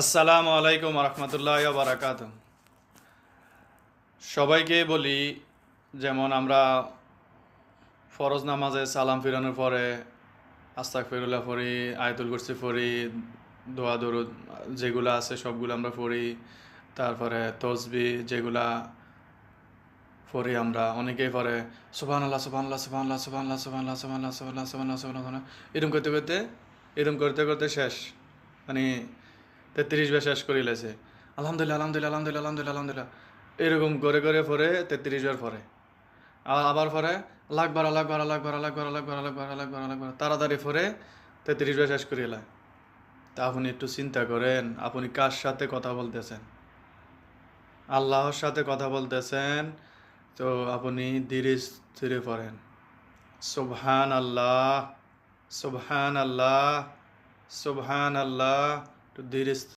আসসালামু আলাইকুম রহমতুল্লাহ বারাকাত। সবাইকে বলি, যেমন আমরা ফরজ নামাজে সালাম ফিরানোর পরে আস্তাগফিরুল্লাহ পড়ি, আয়াতুল কুরসি পড়ি, দোয়া দরুদ যেগুলো আছে সবগুলো আমরা পড়ি। তারপরে তসবি যেগুলা পড়ি আমরা, অনেকেই পড়ে সুবহানাল্লাহ সুবহানাল্লাহ সুবহানাল্লাহ সুবহানাল্লাহ সুবহানাল্লাহ সুবহানাল্লাহ সুবহানাল্লাহ সুবহানাল্লাহ সুবহানাল্লাহ, এরকম করতে শেষ, মানে 33 বার শেষ করে লেছে। আলহামদুলিল্লাহ আলহামদুলিল্লাহ আলহামদুলিল্লাহ আলহামদুলিল্লাহ আলহামদুলিল্লাহ, এরকম করে করে পরে 33 বার পরে আবার পরে লাখবার লাখবার লাখবার লাখবার লাখবার লাখবার লাখবার লাখবার তাড়াতাড়ি পরে 33 বার শেষ করে এলাম। তা আপনি একটু চিন্তা করেন, আপনি কার সাথে কথা বলতেছেন? আল্লাহর সাথে কথা বলতেছেন, তো আপনি ধীরে স্থিরে পড়েন সুবহান আল্লাহ সুবহান আল্লাহ সুবহান আল্লাহ, একটু ধীরে